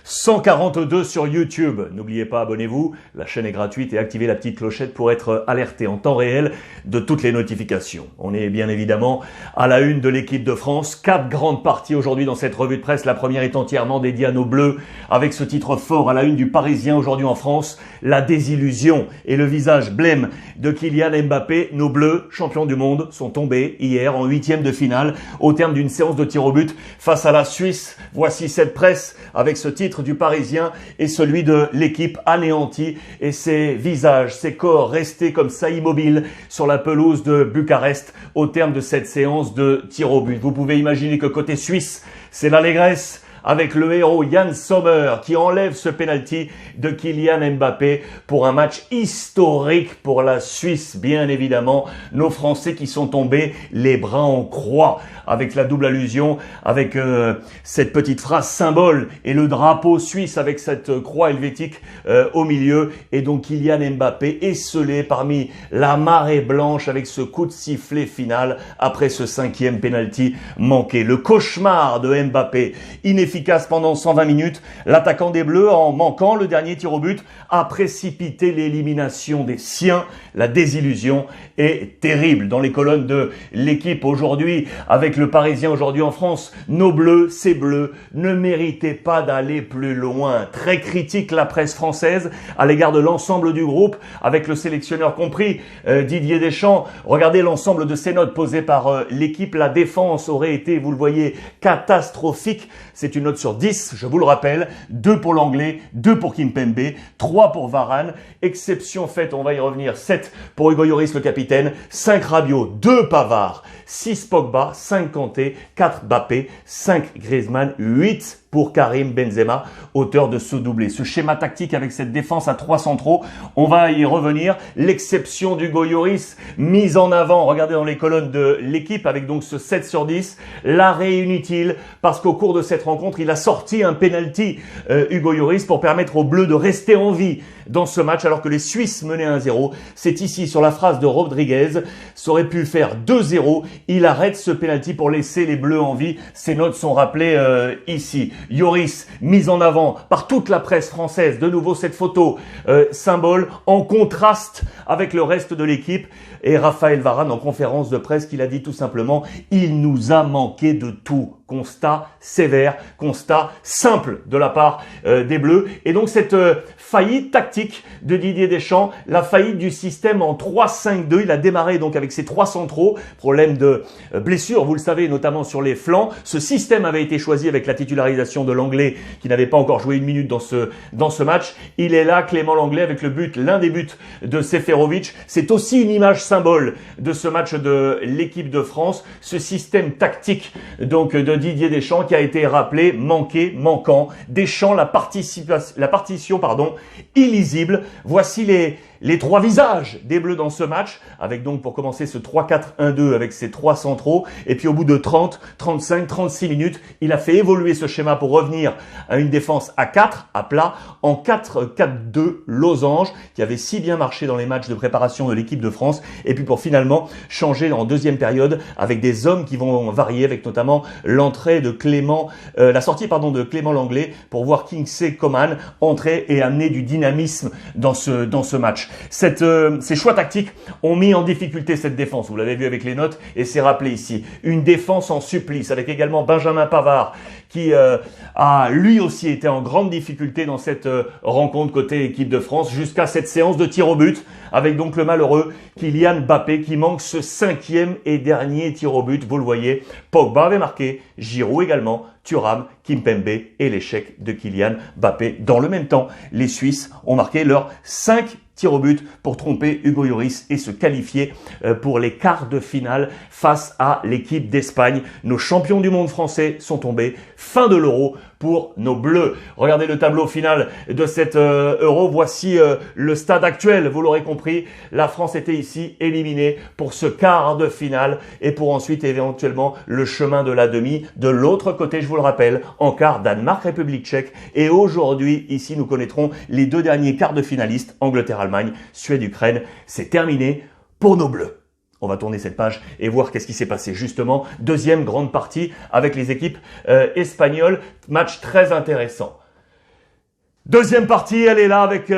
142 sur YouTube. N'oubliez pas, abonnez-vous, la chaîne est gratuite et activez la petite clochette pour être alerté en temps réel de toutes les notifications. On est bien évidemment à la une de l'équipe de France. 4 grandes parties aujourd'hui dans cette revue de presse. La première est entièrement dédiée à nos Bleus avec ce titre fort à la une du Parisien aujourd'hui en France. La désillusion et le visage blême de Kylian Mbappé. Nos Bleus, champions du monde, sont tombés hier en 8e de finale au terme d'une séance de tir au but face à la Suisse. Voici cette presse avec ce titre du Parisien et celui de l'équipe anéantie et ses visages, ses corps restés comme ça immobiles sur la pelouse de Bucarest au terme de cette séance de tir au but. Vous pouvez imaginer que côté suisse, c'est l'allégresse avec le héros Yann Sommer qui enlève ce penalty de Kylian Mbappé pour un match historique pour la Suisse, bien évidemment. Nos Français qui sont tombés les bras en croix avec la double allusion, avec cette petite phrase symbole et le drapeau suisse avec cette croix helvétique au milieu. Et donc Kylian Mbappé esselé parmi la marée blanche avec ce coup de sifflet final après ce 5e penalty manqué. Le cauchemar de Mbappé, inefficace pendant 120 minutes, l'attaquant des Bleus, en manquant le dernier tir au but, a précipité l'élimination des siens. La désillusion est terrible dans les colonnes de l'équipe aujourd'hui, avec le Parisien aujourd'hui en France. Nos Bleus, ces Bleus, ne méritaient pas d'aller plus loin. Très critique la presse française à l'égard de l'ensemble du groupe, avec le sélectionneur compris, Didier Deschamps. Regardez l'ensemble de ces notes posées par l'équipe. La défense aurait été, vous le voyez, catastrophique. C'est une note sur 10, je vous le rappelle. 2 pour l'anglais, 2 pour Kimpembe, 3 pour Varane. Exception faite, on va y revenir, 7 pour Hugo Lloris, le capitaine, 5 Rabiot, 2 Pavard, 6 Pogba, 5 Kanté, 4 Mbappé, 5 Griezmann, 8 pour Karim Benzema, auteur de ce doublé. Ce schéma tactique avec cette défense à 3 centraux, on va y revenir. L'exception d'Hugo Lloris, mise en avant, regardez dans les colonnes de l'équipe avec donc ce 7 sur 10. L'arrêt inutile parce qu'au cours de cette rencontre, il a sorti un penalty, Hugo Lloris, pour permettre aux Bleus de rester en vie dans ce match alors que les Suisses menaient 1-0. C'est ici sur la phrase de Rodriguez, ça aurait pu faire 2-0. Il arrête ce penalty pour laisser les Bleus en vie. Ces notes sont rappelées ici. Lloris, mise en avant par toute la presse française. De nouveau cette photo symbole en contraste avec le reste de l'équipe. Et Raphaël Varane en conférence de presse qu'il a dit tout simplement « Il nous a manqué de tout ». Constat sévère, constat simple de la part des Bleus. Et donc cette faillite tactique de Didier Deschamps, la faillite du système en 3-5-2. Il a démarré donc avec ses 3 centraux, problème de blessure, vous le savez, notamment sur les flancs. Ce système avait été choisi avec la titularisation de l'Anglais qui n'avait pas encore joué 1 minute dans ce match. Il est là, Clément Lenglet, avec le but, l'un des buts de Seferovic. C'est aussi une image symbole de ce match de l'équipe de France. Ce système tactique donc de Didier Deschamps qui a été rappelé, manqué, manquant. Deschamps, la partition, illisible. Voici les 3 visages des Bleus dans ce match, avec donc pour commencer ce 3-4-1-2 avec ses 3 centraux. Et puis au bout de 30, 35, 36 minutes, il a fait évoluer ce schéma pour revenir à une défense à 4, à plat, en 4-4-2 losange, qui avait si bien marché dans les matchs de préparation de l'équipe de France. Et puis pour finalement changer en deuxième période avec des hommes qui vont varier, avec notamment l'entrée de la sortie de Clément Lenglet pour voir Kingsley Coman entrer et amener du dynamisme dans ce match. Ces choix tactiques ont mis en difficulté cette défense. Vous l'avez vu avec les notes et c'est rappelé ici. Une défense en supplice avec également Benjamin Pavard qui a lui aussi été en grande difficulté dans cette rencontre côté équipe de France jusqu'à cette séance de tir au but avec donc le malheureux Kylian Mbappé qui manque ce 5e et dernier tir au but. Vous le voyez, Pogba avait marqué, Giroud également, Thuram, Kimpembe et l'échec de Kylian Mbappé. Dans le même temps, les Suisses ont marqué leurs 5 tirs au but pour tromper Hugo Lloris et se qualifier pour les quarts de finale face à l'équipe d'Espagne. Nos champions du monde français sont tombés. Fin de l'Euro pour nos Bleus. Regardez le tableau final de cet Euro. Voici le stade actuel. Vous l'aurez compris, la France était ici éliminée pour ce quart de finale et pour ensuite éventuellement le chemin de la demi. De l'autre côté, je vous le rappelle, en quart Danemark, République tchèque. Et aujourd'hui, ici, nous connaîtrons les 2 derniers quarts de finalistes, Angleterre-Allemagne, Suède-Ukraine. C'est terminé pour nos Bleus. On va tourner cette page et voir qu'est-ce qui s'est passé justement. Deuxième grande partie avec les équipes espagnoles. Match très intéressant. Deuxième partie, elle est là avec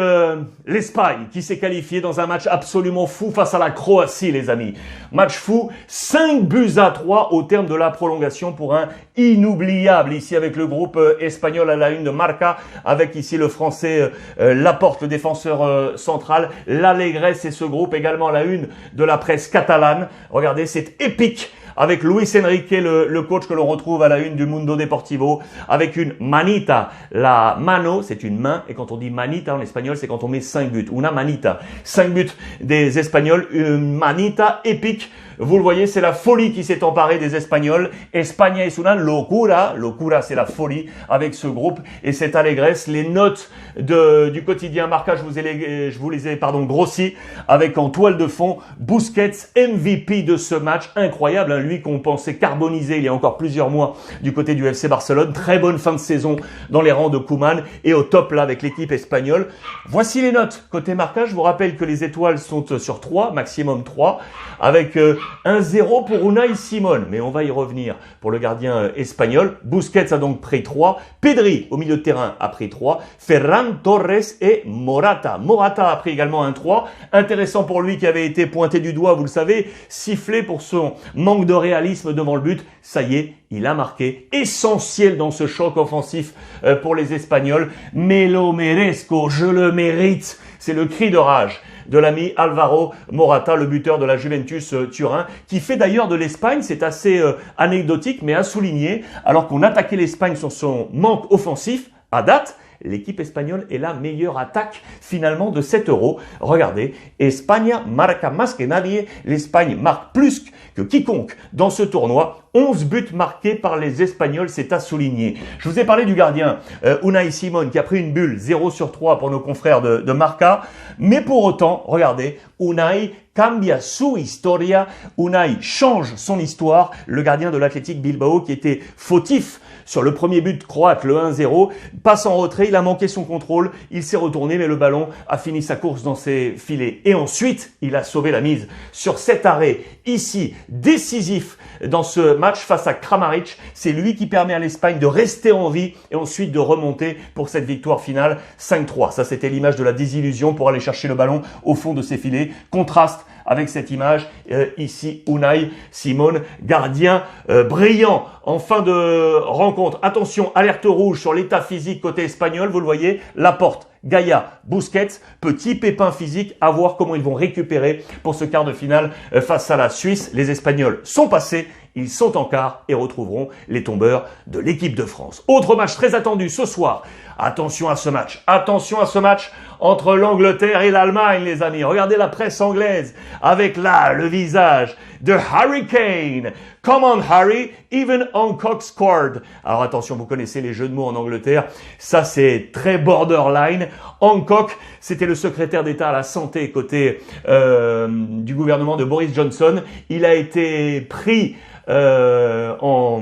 l'Espagne qui s'est qualifiée dans un match absolument fou face à la Croatie, les amis. Match fou, 5-3 au terme de la prolongation pour un inoubliable. Ici avec le groupe espagnol à la une de Marca, avec ici le français Laporte, le défenseur central, l'Alegres et ce groupe également à la une de la presse catalane. Regardez, c'est épique. Avec Luis Enrique, le coach que l'on retrouve à la une du Mundo Deportivo, avec une manita. La mano, c'est une main, et quand on dit manita en espagnol, c'est quand on met 5 buts. Una manita. 5 buts des Espagnols, une manita épique. Vous le voyez, c'est la folie qui s'est emparée des Espagnols. España es una locura. Locura, c'est la folie avec ce groupe. Et cette allégresse, les notes du quotidien Marca, je vous les ai grossis avec en toile de fond Busquets, MVP de ce match. Incroyable, hein, lui qu'on pensait carbonisé il y a encore plusieurs mois du côté du FC Barcelone. Très bonne fin de saison dans les rangs de Koeman et au top là avec l'équipe espagnole. Voici les notes. Côté Marca, je vous rappelle que les étoiles sont sur 3, maximum 3, avec 1-0 pour Unai Simon, mais on va y revenir pour le gardien espagnol. Busquets a donc pris 3, Pedri au milieu de terrain a pris 3, Ferran Torres et Morata. Morata a pris également un 3. Intéressant pour lui qui avait été pointé du doigt, vous le savez, sifflé pour son manque de réalisme devant le but. Ça y est, il a marqué. Essentiel dans ce choc offensif pour les Espagnols. Me lo merezco, je le mérite. C'est le cri de rage de l'ami Alvaro Morata, le buteur de la Juventus Turin, qui fait d'ailleurs de l'Espagne, c'est assez anecdotique, mais à souligner, alors qu'on attaquait l'Espagne sur son manque offensif, à date, l'équipe espagnole est la meilleure attaque finalement de cet Euro. Regardez, España marca más que nadie. L'Espagne marque plus que quiconque dans ce tournoi. 11 buts marqués par les Espagnols, c'est à souligner. Je vous ai parlé du gardien Unai Simon qui a pris une bulle 0/3 pour nos confrères de Marca. Mais pour autant, regardez, Unai cambia su historia. Unai change son histoire. Le gardien de l'Athletic Bilbao qui était fautif sur le premier but croate, le 1-0, passe en retrait, il a manqué son contrôle, il s'est retourné, mais le ballon a fini sa course dans ses filets. Et ensuite, il a sauvé la mise sur cet arrêt, ici, décisif dans ce match face à Kramaric. C'est lui qui permet à l'Espagne de rester en vie et ensuite de remonter pour cette victoire finale 5-3. Ça, c'était l'image de la désillusion pour aller chercher le ballon au fond de ses filets. Contraste avec cette image, ici, Unai Simon, gardien brillant en fin de rencontre. Attention, alerte rouge sur l'état physique côté espagnol, vous le voyez, Laporte, Gaïa, Busquets, petit pépin physique, à voir comment ils vont récupérer pour ce quart de finale face à la Suisse. Les Espagnols sont passés, ils sont en quart et retrouveront les tombeurs de l'équipe de France. Autre match très attendu ce soir. Attention à ce match entre l'Angleterre et l'Allemagne, les amis. Regardez la presse anglaise avec là le visage de Harry Kane. Come on Harry, even Hancock scored. Alors attention, vous connaissez les jeux de mots en Angleterre. Ça, c'est très borderline. Hancock, c'était le secrétaire d'État à la santé côté du gouvernement de Boris Johnson. Il a été pris en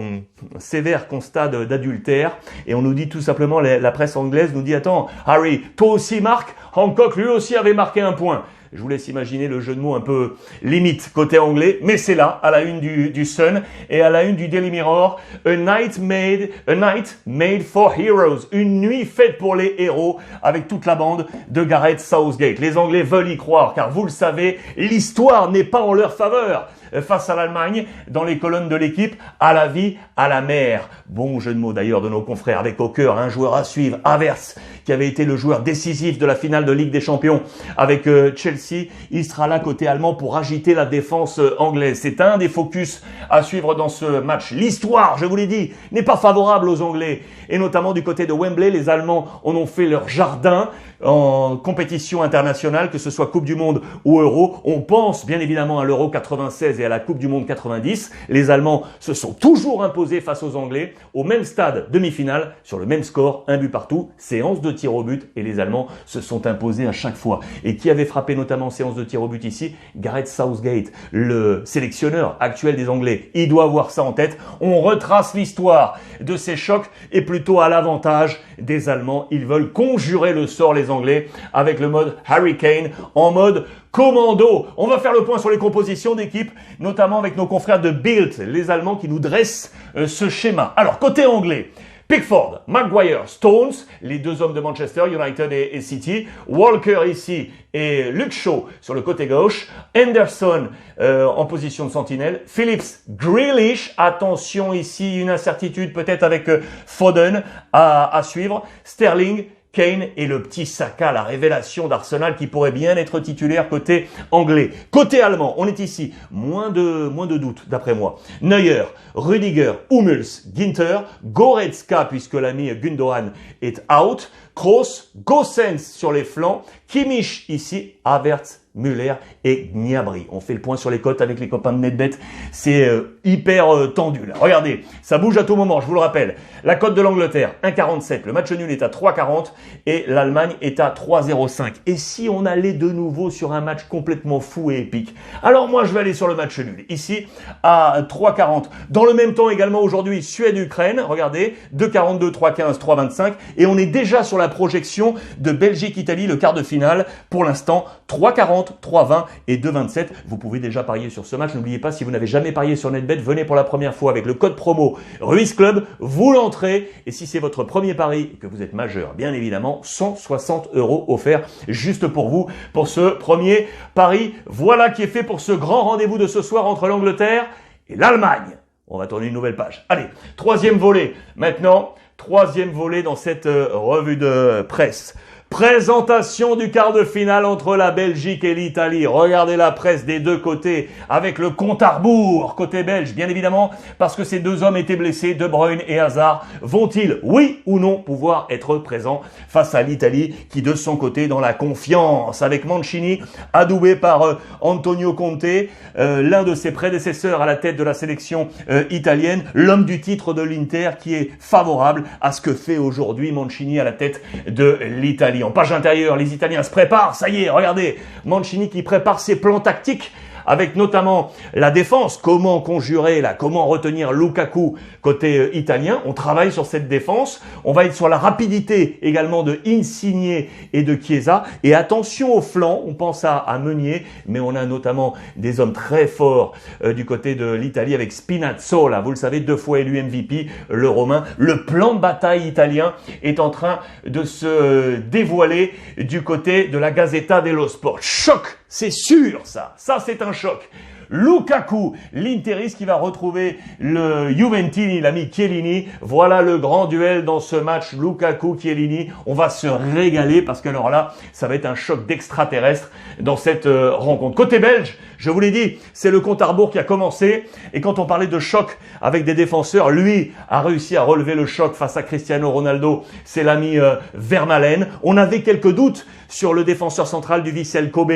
sévère constat d'adultère et on nous dit tout simplement, la presse anglaise nous dit, attends Harry, toi aussi marque, Hancock lui aussi avait marqué un point. Je vous laisse imaginer le jeu de mots un peu limite côté anglais, mais c'est là, à la une du Sun et à la une du Daily Mirror. A night made for heroes. Une nuit faite pour les héros avec toute la bande de Gareth Southgate. Les Anglais veulent y croire car vous le savez, l'histoire n'est pas en leur faveur. Face à l'Allemagne, dans les colonnes de l'équipe, à la vie, à la mer. Bon jeu de mots d'ailleurs de nos confrères, avec au cœur un joueur à suivre, Havertz, qui avait été le joueur décisif de la finale de Ligue des Champions avec Chelsea. Il sera là côté allemand pour agiter la défense anglaise. C'est un des focus à suivre dans ce match. L'histoire, je vous l'ai dit, n'est pas favorable aux Anglais. Et notamment du côté de Wembley, les Allemands en ont fait leur jardin en compétition internationale, que ce soit Coupe du Monde ou Euro. On pense bien évidemment à l'Euro 96 et à la Coupe du Monde 90. Les Allemands se sont toujours imposés face aux Anglais au même stade demi-finale, sur le même score, un but partout, séance de tir au but, et les Allemands se sont imposés à chaque fois. Et qui avait frappé notamment en séance de tir au but ici? Gareth Southgate, le sélectionneur actuel des Anglais. Il doit avoir ça en tête. On retrace l'histoire de ces chocs et plutôt à l'avantage des Allemands. Ils veulent conjurer le sort, les Anglais, avec le mode Harry Kane, en mode commando. On va faire le point sur les compositions d'équipe, notamment avec nos confrères de Bild, les Allemands qui nous dressent ce schéma. Alors, côté anglais, Pickford, Maguire, Stones, les deux hommes de Manchester United et City. Walker ici et Luke Shaw sur le côté gauche. Henderson en position de sentinelle. Phillips, Grealish. Attention ici, une incertitude peut-être avec Foden à suivre. Sterling, Kane et le petit Saka, la révélation d'Arsenal qui pourrait bien être titulaire côté anglais. Côté allemand, on est ici, moins de doute d'après moi. Neuer, Rudiger, Hummels, Ginter, Goretzka puisque l'ami Gundogan est out, Kroos, Gosens sur les flancs, Kimmich ici, Havertz, Müller et Gnabry. On fait le point sur les cotes avec les copains de NetBet. C'est hyper tendu là. Regardez, ça bouge à tout moment, je vous le rappelle. La cote de l'Angleterre, 1,47. Le match nul est à 3,40 et l'Allemagne est à 3,05. Et si on allait de nouveau sur un match complètement fou et épique? Alors moi, je vais aller sur le match nul. Ici, à 3,40. Dans le même temps également aujourd'hui, Suède-Ukraine. Regardez, 2,42, 3,15, 3,25. Et on est déjà sur la projection de Belgique-Italie, le quart de finale. Pour l'instant, 3,40. 3,20 et 2,27. Vous pouvez déjà parier sur ce match. N'oubliez pas, si vous n'avez jamais parié sur NetBet, venez pour la première fois avec le code promo Ruiz Club. Vous l'entrez. Et si c'est votre premier pari et que vous êtes majeur, bien évidemment, 160 € offerts juste pour vous, pour ce premier pari. Voilà qui est fait pour ce grand rendez-vous de ce soir entre l'Angleterre et l'Allemagne. On va tourner une nouvelle page. Allez, troisième volet. Maintenant, troisième volet dans cette revue de presse. Présentation du quart de finale entre la Belgique et l'Italie. Regardez la presse des deux côtés avec le compte à rebours côté belge, bien évidemment, parce que ces deux hommes étaient blessés, De Bruyne et Hazard. Vont-ils, oui ou non, pouvoir être présents face à l'Italie qui, de son côté, dans la confiance, avec Mancini, adoubé par Antonio Conte, l'un de ses prédécesseurs à la tête de la sélection italienne, l'homme du titre de l'Inter qui est favorable à ce que fait aujourd'hui Mancini à la tête de l'Italie. En page intérieure, les Italiens se préparent. Ça y est, regardez, Mancini qui prépare ses plans tactiques avec notamment la défense. Comment conjurer là, comment retenir Lukaku côté italien. On travaille sur cette défense. On va être sur la rapidité également de Insigne et de Chiesa. Et attention au flanc, on pense à Meunier, mais on a notamment des hommes très forts du côté de l'Italie avec Spinazzola. Vous le savez, 2 fois élu MVP, le Romain. Le plan de bataille italien est en train de se dévoiler du côté de la Gazzetta dello Sport. Choc! C'est sûr, ça. Ça, c'est un choc. Lukaku, l'Interiste qui va retrouver le Juventini, l'ami Chiellini. Voilà le grand duel dans ce match Lukaku-Chiellini. On va se régaler parce que alors là, ça va être un choc d'extraterrestre dans cette rencontre. Côté belge, je vous l'ai dit, c'est le compte à rebours qui a commencé. Et quand on parlait de choc avec des défenseurs, lui a réussi à relever le choc face à Cristiano Ronaldo. C'est l'ami Vermaelen. On avait quelques doutes sur le défenseur central du Vissel Kobe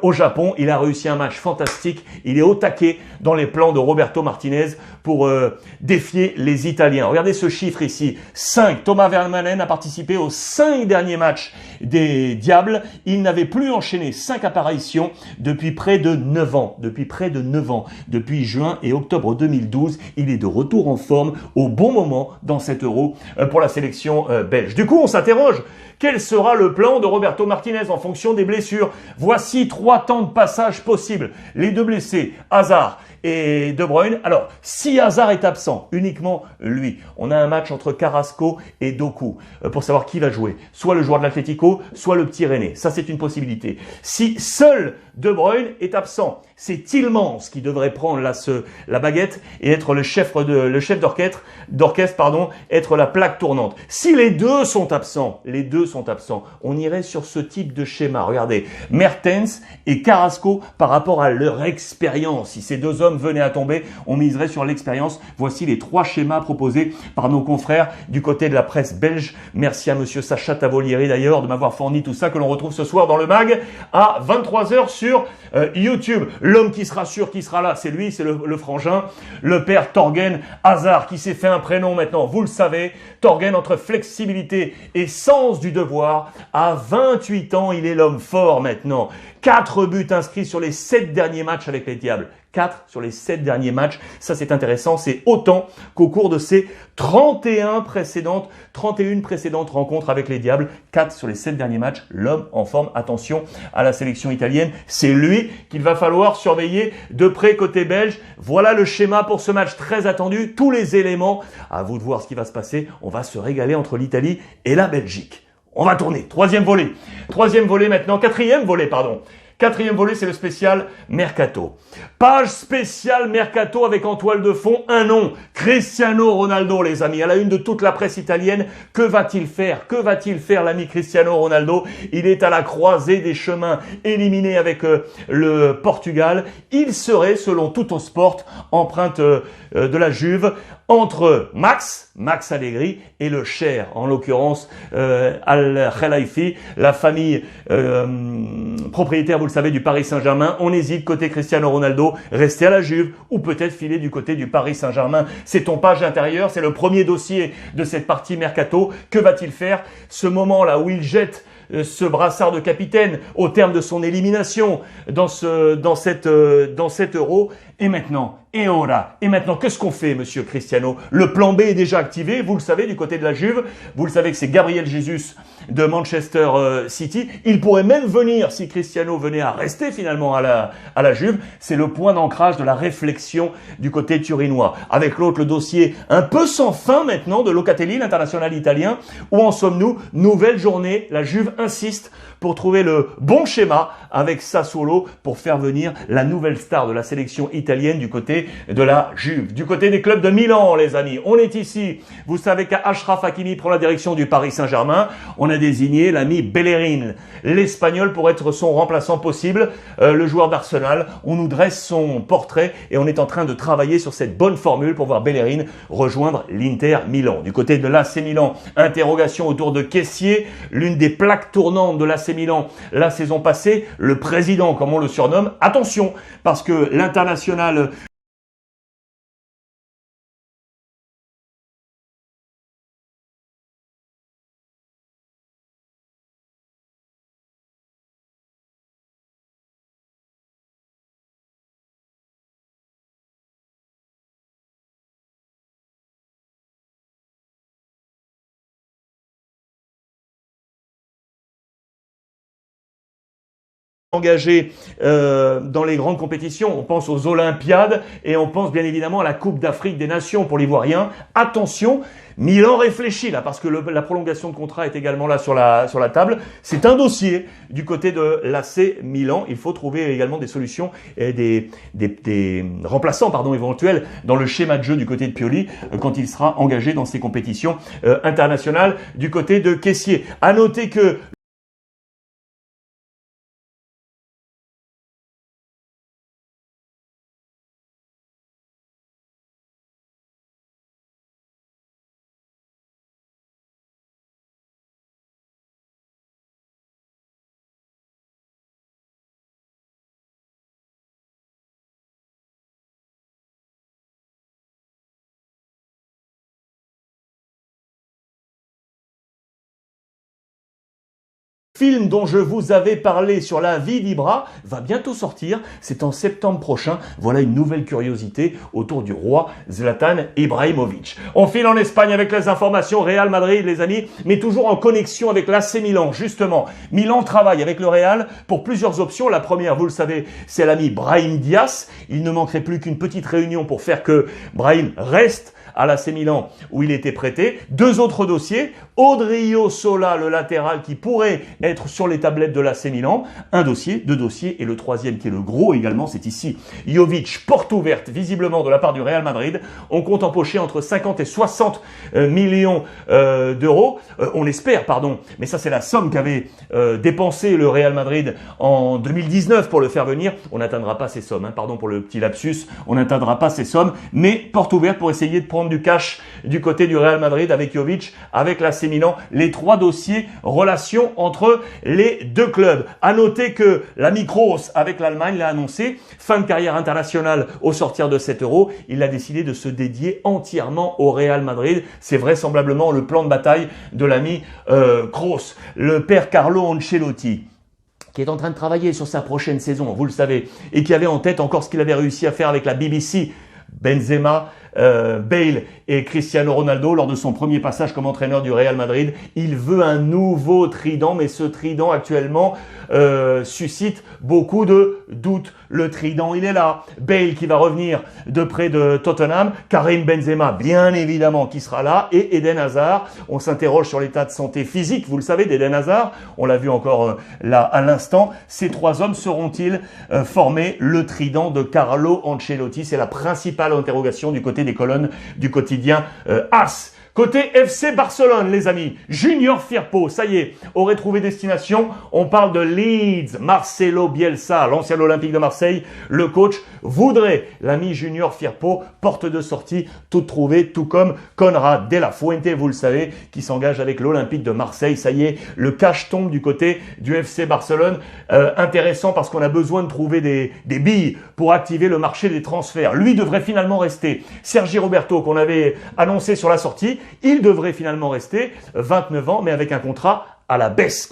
au Japon. Il a réussi un match fantastique. Il est au taquet dans les plans de Roberto Martinez pour défier les Italiens. Regardez ce chiffre ici. 5. Thomas Vermaelen a participé aux 5 derniers matchs des Diables. Il n'avait plus enchaîné 5 apparitions depuis près de 9 ans. Depuis juin et octobre 2012. Il est de retour en forme au bon moment dans cet Euro pour la sélection belge. Du coup, on s'interroge. Quel sera le plan de Roberto Martinez en fonction des blessures? Voici 3 temps de passage possibles. Les deux blessés, Hazard et De Bruyne. Alors, si Hazard est absent, uniquement lui, on a un match entre Carrasco et Doku pour savoir qui va jouer. Soit le joueur de l'Atlético, soit le petit René. Ça, c'est une possibilité. Si seul De Bruyne est absent, c'est Tielemans qui devrait prendre la baguette et être le chef d'orchestre, être la plaque tournante. Si les deux sont absents, on irait sur ce type de schéma. Regardez, Mertens et Carrasco par rapport à leur expérience. Si ces deux hommes venaient à tomber, on miserait sur l'expérience. Voici les 3 schémas proposés par nos confrères du côté de la presse belge. Merci à monsieur Sacha Tavolieri d'ailleurs de m'avoir fourni tout ça que l'on retrouve ce soir dans le mag à 23h sur YouTube. L'homme qui sera sûr, qui sera là, c'est lui, c'est le frangin, le père Thorgan Hazard qui s'est fait un prénom maintenant, vous le savez. Thorgan, entre flexibilité et sens du devoir, à 28 ans, il est l'homme fort maintenant. 4 buts inscrits sur les 7 derniers matchs avec les Diables. 4 sur les 7 derniers matchs. Ça, c'est intéressant. C'est autant qu'au cours de ces 31 précédentes rencontres avec les Diables. 4 sur les 7 derniers matchs. L'homme en forme. Attention à la sélection italienne. C'est lui qu'il va falloir surveiller de près côté belge. Voilà le schéma pour ce match très attendu. Tous les éléments. À vous de voir ce qui va se passer. On va se régaler entre l'Italie et la Belgique. On va tourner. Troisième volet maintenant. Quatrième volet, pardon. Quatrième volet, c'est le spécial Mercato. Page spéciale Mercato avec en toile de fond un nom, Cristiano Ronaldo, les amis. À la une de toute la presse italienne, que va-t-il faire? Que va-t-il faire, l'ami Cristiano Ronaldo? Il est à la croisée des chemins, éliminé avec le Portugal. Il serait, selon Tuttosport, empreinte de la Juve, entre Max Allegri et le Cher, en l'occurrence Al-Khelaifi, la famille propriétaire, vous le savez, du Paris Saint-Germain. On hésite côté Cristiano Ronaldo, rester à la Juve ou peut-être filer du côté du Paris Saint-Germain. C'est ton page intérieure, c'est le premier dossier de cette partie Mercato. Que va-t-il faire? Ce moment-là où il jette ce brassard de capitaine au terme de son élimination dans cet Euro. Et maintenant, qu'est-ce qu'on fait, monsieur Cristiano? Le plan B est déjà activé, vous le savez, du côté de la Juve. Vous le savez que c'est Gabriel Jesus de Manchester City. Il pourrait même venir, si Cristiano venait à rester finalement à la Juve. C'est le point d'ancrage de la réflexion du côté turinois. Avec l'autre, le dossier un peu sans fin maintenant de Locatelli, l'international italien. Où en sommes-nous? Nouvelle journée, la Juve insiste pour trouver le bon schéma avec Sassuolo pour faire venir la nouvelle star de la sélection italienne du côté de la Juve. Du côté des clubs de Milan, les amis, on est ici. Vous savez qu'Achraf Hakimi prend la direction du Paris Saint-Germain. On a désigné l'ami Bellerin, l'Espagnol, pour être son remplaçant possible, le joueur d'Arsenal. On nous dresse son portrait et on est en train de travailler sur cette bonne formule pour voir Bellerin rejoindre l'Inter Milan. Du côté de l'AC Milan, interrogation autour de Kessié, l'une des plaques tournantes de l'AC Milan la saison passée, le président, comme on le surnomme. Attention, parce que l'international engagé dans les grandes compétitions. On pense aux Olympiades et on pense bien évidemment à la Coupe d'Afrique des Nations pour l'Ivoirien. Attention, Milan réfléchit là parce que la prolongation de contrat est également là sur la table. C'est un dossier du côté de l'AC Milan. Il faut trouver également des solutions et des remplaçants éventuels dans le schéma de jeu du côté de Pioli quand il sera engagé dans ces compétitions internationales du côté de Kessié. À noter que film dont je vous avais parlé sur la vie d'Ibra va bientôt sortir. C'est en septembre prochain. Voilà une nouvelle curiosité autour du roi Zlatan Ibrahimovic. On file en Espagne avec les informations Real Madrid, les amis, mais toujours en connexion avec l'AC Milan. Justement, Milan travaille avec le Real pour plusieurs options. La première, vous le savez, c'est l'ami Brahim Diaz. Il ne manquerait plus qu'une petite réunion pour faire que Brahim reste à l'AC Milan où il était prêté. Deux autres dossiers, Odriozola, le latéral qui pourrait être sur les tablettes de l'AC Milan, un dossier, deux dossiers, et le troisième qui est le gros également, c'est ici, Jovic, porte ouverte visiblement de la part du Real Madrid. On compte empocher entre 50 et 60 millions d'euros, on espère, mais ça c'est la somme qu'avait dépensé le Real Madrid en 2019 pour le faire venir. On n'atteindra pas ces sommes, pardon pour le petit lapsus, on n'atteindra pas ces sommes, mais porte ouverte pour essayer de prendre du cash du côté du Real Madrid avec Jovic, avec l'AC Milan, les trois dossiers, relations entre les deux clubs. À noter que l'ami Kroos avec l'Allemagne l'a annoncé, fin de carrière internationale au sortir de cet Euro, il a décidé de se dédier entièrement au Real Madrid. C'est vraisemblablement le plan de bataille de l'ami Kroos, le père Carlo Ancelotti. qui est en train de travailler sur sa prochaine saison, vous le savez, et qui avait en tête encore ce qu'il avait réussi à faire avec la BBC, Benzema, Bale et Cristiano Ronaldo lors de son premier passage comme entraîneur du Real Madrid. Il veut un nouveau trident, mais ce trident actuellement suscite beaucoup de doutes. Le trident, il est là. Bale qui va revenir de près de Tottenham, Karim Benzema, bien évidemment, qui sera là, et Eden Hazard. On s'interroge sur l'état de santé physique, vous le savez, d'Eden Hazard. On l'a vu encore là à l'instant. Ces trois hommes seront-ils former le trident de Carlo Ancelotti? C'est la principale interrogation du côté des colonnes du quotidien AS. Côté FC Barcelone, les amis, Junior Firpo, ça y est, aurait trouvé destination. On parle de Leeds, Marcelo Bielsa, l'ancien Olympique de Marseille. Le coach voudrait l'ami Junior Firpo, porte de sortie, toute trouvée, tout comme Conrad de la Fuente, vous le savez, qui s'engage avec l'Olympique de Marseille. Ça y est, le cash tombe du côté du FC Barcelone. Intéressant parce qu'on a besoin de trouver des billes pour activer le marché des transferts. Lui devrait finalement rester. Sergi Roberto, qu'on avait annoncé sur la sortie, il devrait finalement rester, 29 ans, mais avec un contrat à la baisse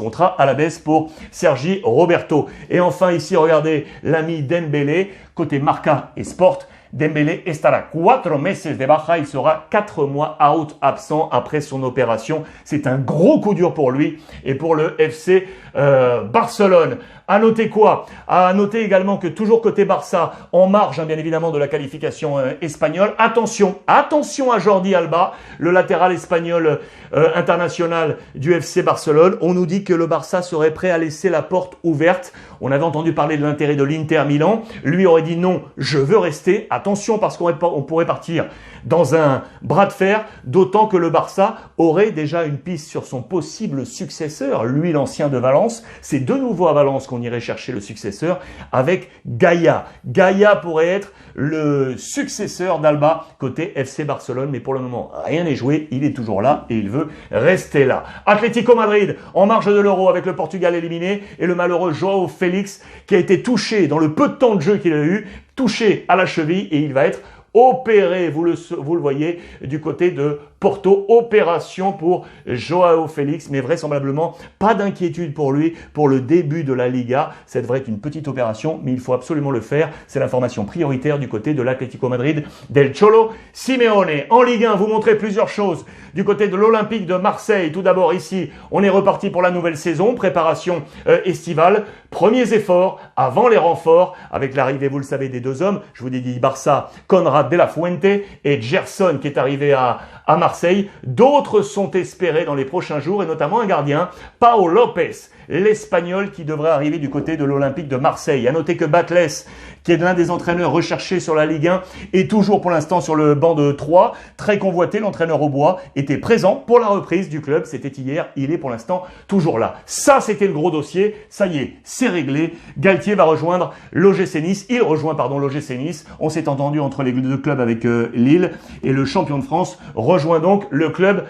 pour Sergi Roberto. Et enfin ici, regardez l'ami Dembélé, côté Marca et Sport. Dembélé estará 4 meses de baja, il sera 4 mois out, absent après son opération. C'est un gros coup dur pour lui et pour le FC Barcelone. À noter quoi? À noter également que toujours côté Barça, en marge bien évidemment de la qualification espagnole. Attention à Jordi Alba, le latéral espagnol international du FC Barcelone. On nous dit que le Barça serait prêt à laisser la porte ouverte. On avait entendu parler de l'intérêt de l'Inter Milan. Lui aurait dit non, je veux rester. Attention parce qu'on pourrait partir dans un bras de fer, d'autant que le Barça aurait déjà une piste sur son possible successeur, lui l'ancien de Valence. C'est de nouveau à Valence qu'on irait chercher le successeur avec Gaïa. Gaïa pourrait être le successeur d'Alba côté FC Barcelone, mais pour le moment, rien n'est joué. Il est toujours là et il veut rester là. Atlético Madrid, en marge de l'Euro avec le Portugal éliminé et le malheureux Joao Félix qui a été touché dans le peu de temps de jeu qu'il a eu, touché à la cheville et il va être opéré, vous le voyez, du côté de Porto. Opération pour Joao Félix, mais vraisemblablement pas d'inquiétude pour lui pour le début de la Liga. Ça devrait être une petite opération, mais il faut absolument le faire. C'est l'information prioritaire du côté de l'Atlético Madrid del Cholo Simeone. En Ligue 1, vous montrez plusieurs choses. Du côté de l'Olympique de Marseille, tout d'abord ici, on est reparti pour la nouvelle saison, préparation estivale. Premiers efforts avant les renforts, avec l'arrivée, vous le savez, des deux hommes. Je vous ai dit Barça, Conrad de la Fuente et Gerson qui est arrivé à Marseille. D'autres sont espérés dans les prochains jours et notamment un gardien, Pau Lopez, l'Espagnol qui devrait arriver du côté de l'Olympique de Marseille. À noter que Batles, qui est l'un des entraîneurs recherchés sur la Ligue 1, est toujours pour l'instant sur le banc de 3. Très convoité, l'entraîneur au bois était présent pour la reprise du club. C'était hier, il est pour l'instant toujours là. Ça, c'était le gros dossier. Ça y est, c'est réglé. Galtier va rejoindre l'OGC Nice. Il rejoint, l'OGC Nice. On s'est entendu entre les deux clubs avec Lille. Et le champion de France rejoint donc le club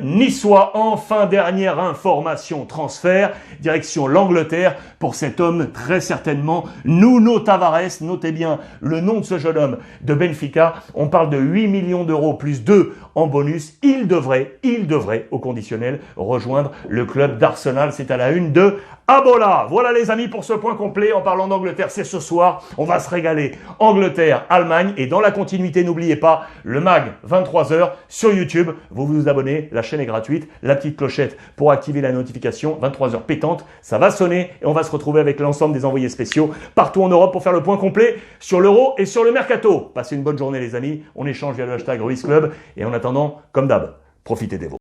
niçois. Enfin, dernière information transfert. Direction l'Angleterre pour cet homme très certainement Nuno Tavares. Notez bien le nom de ce jeune homme de Benfica. On parle de 8 millions d'euros plus 2 en bonus. Il devrait, au conditionnel, rejoindre le club d'Arsenal. C'est à la une de Abola. Voilà les amis pour ce point complet. En parlant d'Angleterre, c'est ce soir. On va se régaler. Angleterre, Allemagne. Et dans la continuité, n'oubliez pas, le MAG, 23h sur YouTube. Vous vous abonnez, la chaîne est gratuite. La petite clochette pour activer la notification. 23h pétante, ça va sonner. Et on va se retrouver avec l'ensemble des envoyés spéciaux partout en Europe pour faire le point complet sur l'Euro et sur le Mercato. Passez une bonne journée les amis. On échange via le hashtag Ruiz Club. Et en attendant, comme d'hab, profitez des vôtres.